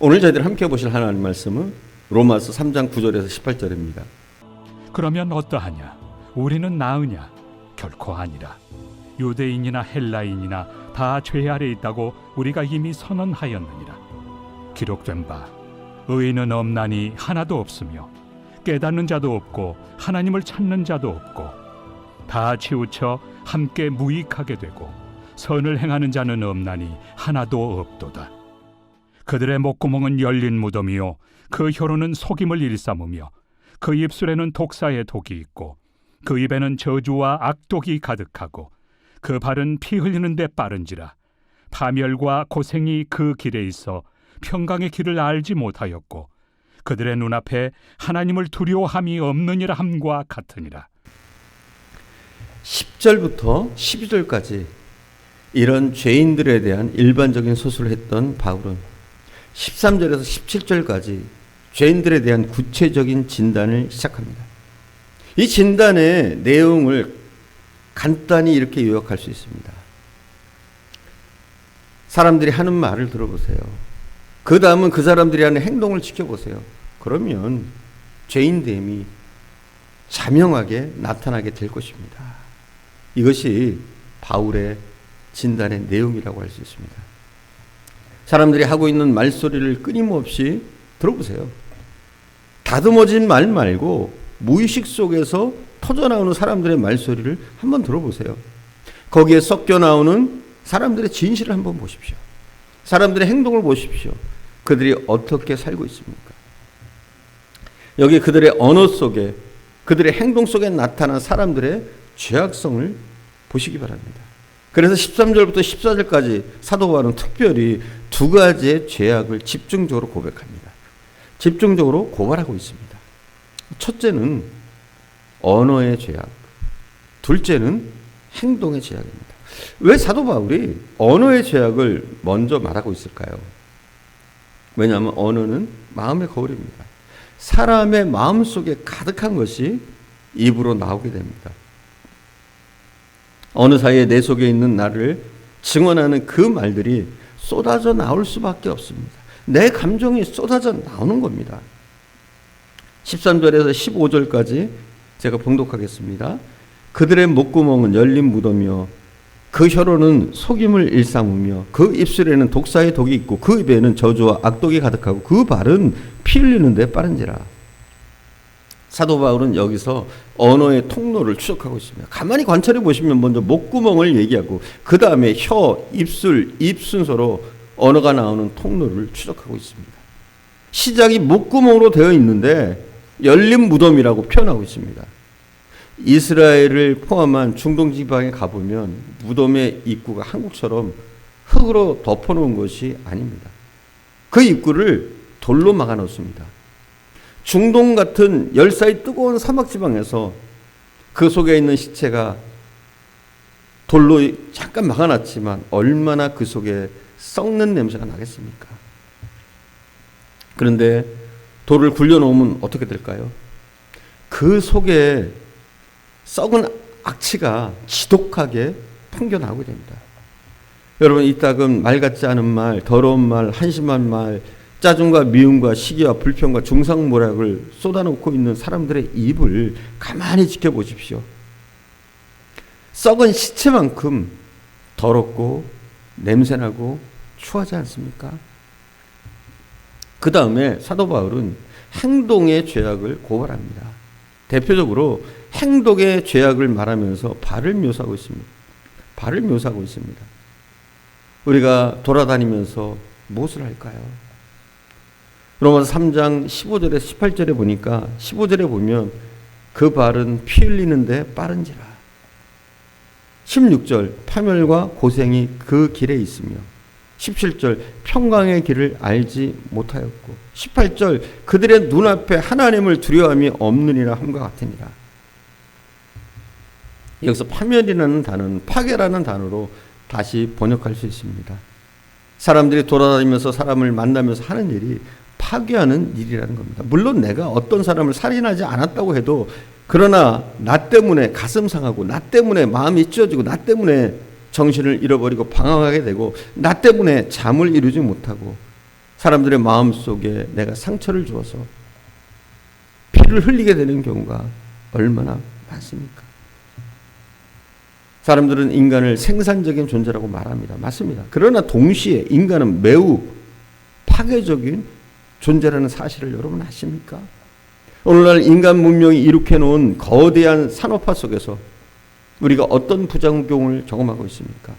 오늘 저희들 함께 보실 하나님 말씀은 로마서 3장 9절에서 18절입니다. 그러면 어떠하냐? 우리는 나으냐? 결코 아니라. 유대인이나 헬라인이나 다 죄 아래 있다고 우리가 이미 선언하였느니라. 기록된 바 의인은 없나니 하나도 없으며 깨닫는 자도 없고 하나님을 찾는 자도 없고 다 치우쳐 함께 무익하게 되고 선을 행하는 자는 없나니 하나도 없도다. 그들의 목구멍은 열린 무덤이요 그 혀로는 속임을 일삼으며 그 입술에는 독사의 독이 있고 그 입에는 저주와 악독이 가득하고 그 발은 피 흘리는 데 빠른지라. 파멸과 고생이 그 길에 있어 평강의 길을 알지 못하였고 그들의 눈앞에 하나님을 두려워함이 없느니라 함과 같으니라. 10절부터 12절까지 이런 죄인들에 대한 일반적인 서술을 했던 바울은 13절에서 17절까지 죄인들에 대한 구체적인 진단을 시작합니다. 이 진단의 내용을 간단히 이렇게 요약할 수 있습니다. 사람들이 하는 말을 들어보세요. 그 다음은 그 사람들이 하는 행동을 지켜보세요. 그러면 죄인됨이 자명하게 나타나게 될 것입니다. 이것이 바울의 진단의 내용이라고 할 수 있습니다. 사람들이 하고 있는 말소리를 끊임없이 들어보세요. 다듬어진 말 말고 무의식 속에서 터져나오는 사람들의 말소리를 한번 들어보세요. 거기에 섞여 나오는 사람들의 진실을 한번 보십시오. 사람들의 행동을 보십시오. 그들이 어떻게 살고 있습니까? 여기 그들의 언어 속에, 그들의 행동 속에 나타난 사람들의 죄악성을 보시기 바랍니다. 그래서 13절부터 14절까지 사도 바울은 특별히 두 가지의 죄악을 집중적으로 고백합니다. 집중적으로 고발하고 있습니다. 첫째는 언어의 죄악, 둘째는 행동의 죄악입니다. 왜 사도 바울이 언어의 죄악을 먼저 말하고 있을까요? 왜냐하면 언어는 마음의 거울입니다. 사람의 마음 속에 가득한 것이 입으로 나오게 됩니다. 어느 사이에 내 속에 있는 나를 증언하는 그 말들이 쏟아져 나올 수밖에 없습니다. 내 감정이 쏟아져 나오는 겁니다. 13절에서 15절까지 제가 봉독하겠습니다. 그들의 목구멍은 열린 무덤이요 그 혀로는 속임을 일삼으며 그 입술에는 독사의 독이 있고 그 입에는 저주와 악독이 가득하고 그 발은 피 흘리는 데 빠른지라. 사도 바울은 여기서 언어의 통로를 추적하고 있습니다. 가만히 관찰해 보시면 먼저 목구멍을 얘기하고 그 다음에 혀, 입술, 입 순서로 언어가 나오는 통로를 추적하고 있습니다. 시작이 목구멍으로 되어 있는데 열린 무덤이라고 표현하고 있습니다. 이스라엘을 포함한 중동 지방에 가보면 무덤의 입구가 한국처럼 흙으로 덮어놓은 것이 아닙니다. 그 입구를 돌로 막아놓습니다. 중동 같은 열사의 뜨거운 사막 지방에서 그 속에 있는 시체가 돌로 잠깐 막아놨지만 얼마나 그 속에 썩는 냄새가 나겠습니까? 그런데 돌을 굴려놓으면 어떻게 될까요? 그 속에 썩은 악취가 지독하게 풍겨나오게 됩니다. 여러분, 이 땅은 말 같지 않은 말, 더러운 말, 한심한 말, 짜증과 미움과 시기와 불평과 중상모략을 쏟아놓고 있는 사람들의 입을 가만히 지켜보십시오. 썩은 시체만큼 더럽고 냄새나고 추하지 않습니까? 그 다음에 사도 바울은 행동의 죄악을 고발합니다. 대표적으로 행동의 죄악을 말하면서 발을 묘사하고 있습니다. 발을 묘사하고 있습니다. 우리가 돌아다니면서 무엇을 할까요? 로마서 3장 15절에서 18절에 보니까 15절에 보면 그 발은 피 흘리는데 빠른지라. 16절 파멸과 고생이 그 길에 있으며 17절 평강의 길을 알지 못하였고 18절 그들의 눈앞에 하나님을 두려워함이 없느니라 함과 같으니라. 여기서 파멸이라는 단어는 파괴라는 단어로 다시 번역할 수 있습니다. 사람들이 돌아다니면서 사람을 만나면서 하는 일이 파괴하는 일이라는 겁니다. 물론 내가 어떤 사람을 살인하지 않았다고 해도 그러나 나 때문에 가슴 상하고 나 때문에 마음이 찢어지고 나 때문에 정신을 잃어버리고 방황하게 되고 나 때문에 잠을 이루지 못하고 사람들의 마음속에 내가 상처를 주어서 피를 흘리게 되는 경우가 얼마나 많습니까? 사람들은 인간을 생산적인 존재라고 말합니다. 맞습니다. 그러나 동시에 인간은 매우 파괴적인 존재라는 사실을 여러분 아십니까? 오늘날 인간 문명이 일으켜놓은 거대한 산업화 속에서 우리가 어떤 부작용을 경험하고 있습니까?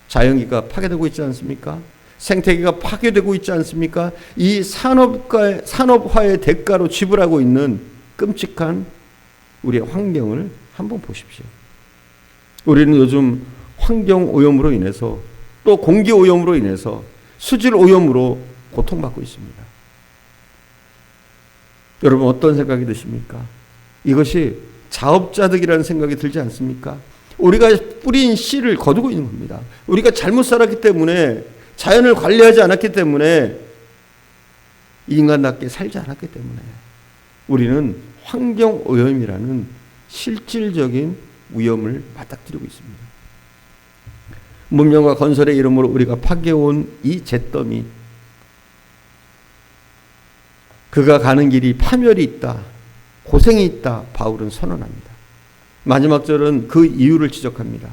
자연기가 파괴되고 있지 않습니까? 생태계가 파괴되고 있지 않습니까? 이 산업화의 대가로 지불하고 있는 끔찍한 우리의 환경을 한번 보십시오. 우리는 요즘 환경 오염으로 인해서 또 공기 오염으로 인해서 수질 오염으로 고통받고 있습니다. 여러분 어떤 생각이 드십니까? 이것이 자업자득이라는 생각이 들지 않습니까? 우리가 뿌린 씨를 거두고 있는 겁니다. 우리가 잘못 살았기 때문에, 자연을 관리하지 않았기 때문에, 인간답게 살지 않았기 때문에 우리는 환경오염이라는 실질적인 위험을 맞닥뜨리고 있습니다. 문명과 건설의 이름으로 우리가 파괴해온 이 잿더미, 그가 가는 길이 파멸이 있다, 고생이 있다, 바울은 선언합니다. 마지막 절은 그 이유를 지적합니다.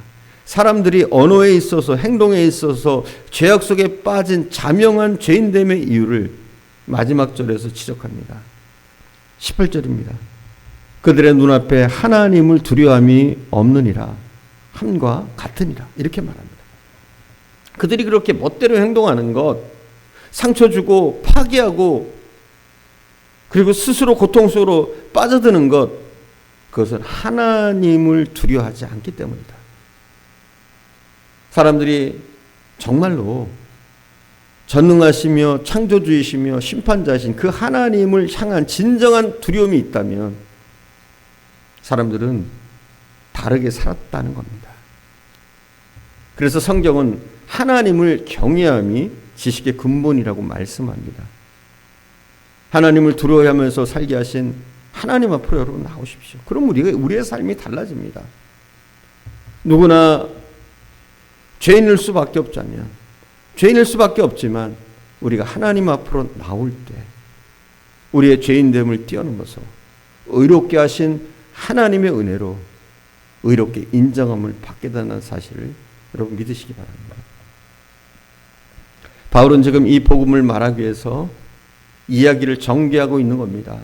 사람들이 언어에 있어서 행동에 있어서 죄악 속에 빠진 자명한 죄인됨의 이유를 마지막 절에서 지적합니다. 18절입니다. 그들의 눈앞에 하나님을 두려움이 없느니라, 함과 같으니라, 이렇게 말합니다. 그들이 그렇게 멋대로 행동하는 것, 상처 주고 파괴하고 그리고 스스로 고통 속으로 빠져드는 것, 그것은 하나님을 두려워하지 않기 때문이다. 사람들이 정말로 전능하시며 창조주이시며 심판자이신 그 하나님을 향한 진정한 두려움이 있다면 사람들은 다르게 살았다는 겁니다. 그래서 성경은 하나님을 경외함이 지식의 근본이라고 말씀합니다. 하나님을 두려워하면서 살게 하신 하나님 앞으로 여러분 나오십시오. 그럼 우리의 삶이 달라집니다. 누구나 죄인일 수밖에 없자면, 죄인일 수밖에 없지만 우리가 하나님 앞으로 나올 때 우리의 죄인됨을 뛰어넘어서 의롭게 하신 하나님의 은혜로 의롭게 인정함을 받게 된다는 사실을 여러분 믿으시기 바랍니다. 바울은 지금 이 복음을 말하기 위해서 이야기를 전개하고 있는 겁니다.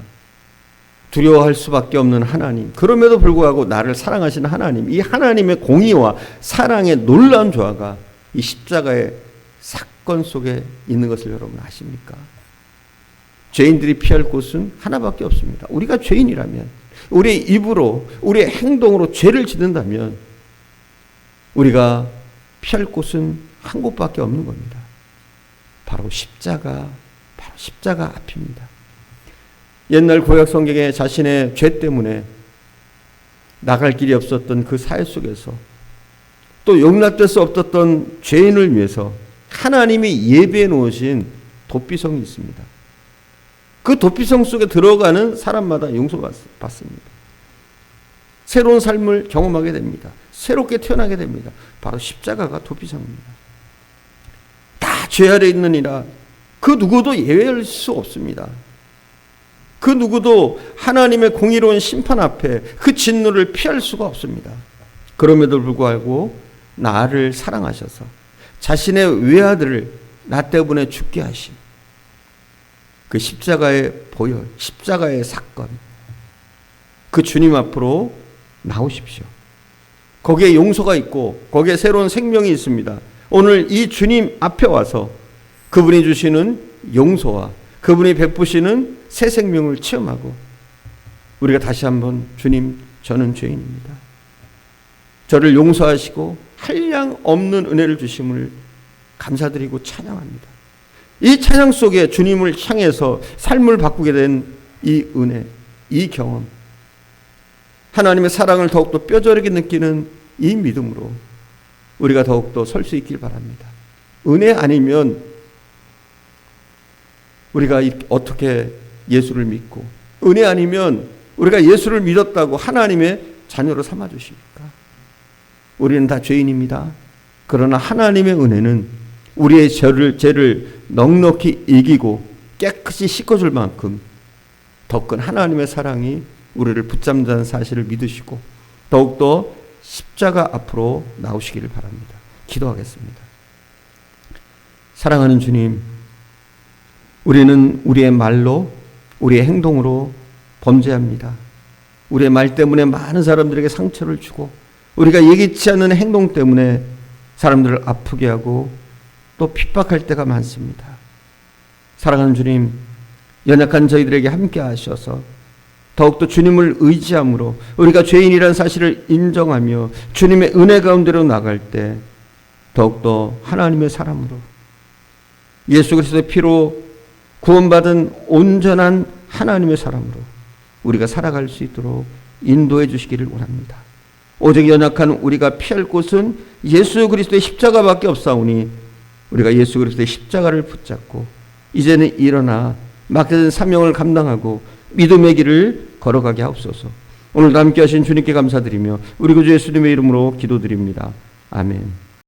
두려워할 수밖에 없는 하나님, 그럼에도 불구하고 나를 사랑하시는 하나님, 이 하나님의 공의와 사랑의 놀라운 조화가 이 십자가의 사건 속에 있는 것을 여러분 아십니까? 죄인들이 피할 곳은 하나밖에 없습니다. 우리가 죄인이라면, 우리의 입으로, 우리의 행동으로 죄를 짓는다면 우리가 피할 곳은 한 곳밖에 없는 겁니다. 바로 십자가 앞입니다. 옛날 구약 성경에 자신의 죄 때문에 나갈 길이 없었던 그 사회 속에서 또 용납될 수 없었던 죄인을 위해서 하나님이 예배해 놓으신 도피성이 있습니다. 그 도피성 속에 들어가는 사람마다 용서받습니다. 새로운 삶을 경험하게 됩니다. 새롭게 태어나게 됩니다. 바로 십자가가 도피성입니다. 다 죄 아래 있느니라, 그 누구도 예외할 수 없습니다. 그 누구도 하나님의 공의로운 심판 앞에 그 진노를 피할 수가 없습니다. 그럼에도 불구하고 나를 사랑하셔서 자신의 외아들을 나 때문에 죽게 하신 그 십자가의 보혈, 십자가의 사건, 그 주님 앞으로 나오십시오. 거기에 용서가 있고 거기에 새로운 생명이 있습니다. 오늘 이 주님 앞에 와서 그분이 주시는 용서와 그분이 베푸시는 새 생명을 체험하고 우리가 다시 한번 주님, 저는 죄인입니다, 저를 용서하시고 한량 없는 은혜를 주심을 감사드리고 찬양합니다. 이 찬양 속에 주님을 향해서 삶을 바꾸게 된 이 은혜, 이 경험, 하나님의 사랑을 더욱더 뼈저리게 느끼는 이 믿음으로 우리가 더욱더 설 수 있길 바랍니다. 은혜 아니면 우리가 어떻게 예수를 믿고, 은혜 아니면 우리가 예수를 믿었다고 하나님의 자녀로 삼아주십니까? 우리는 다 죄인입니다. 그러나 하나님의 은혜는 우리의 죄를 넉넉히 이기고 깨끗이 씻어줄 만큼 더 큰 하나님의 사랑이 우리를 붙잡는다는 사실을 믿으시고 더욱더 십자가 앞으로 나오시기를 바랍니다. 기도하겠습니다. 사랑하는 주님, 우리는 우리의 말로, 우리의 행동으로 범죄합니다. 우리의 말 때문에 많은 사람들에게 상처를 주고 우리가 예기치 않는 행동 때문에 사람들을 아프게 하고 또 핍박할 때가 많습니다. 사랑하는 주님, 연약한 저희들에게 함께 하셔서 더욱더 주님을 의지함으로 우리가 죄인이라는 사실을 인정하며 주님의 은혜 가운데로 나갈 때 더욱더 하나님의 사람으로 예수 그리스도의 피로 구원받은 온전한 하나님의 사람으로 우리가 살아갈 수 있도록 인도해 주시기를 원합니다. 오직 연약한 우리가 피할 곳은 예수 그리스도의 십자가밖에 없사오니 우리가 예수 그리스도의 십자가를 붙잡고 이제는 일어나 맡겨진 사명을 감당하고 믿음의 길을 걸어가게 하옵소서. 오늘도 함께 하신 주님께 감사드리며 우리 구주 예수님의 이름으로 기도드립니다. 아멘.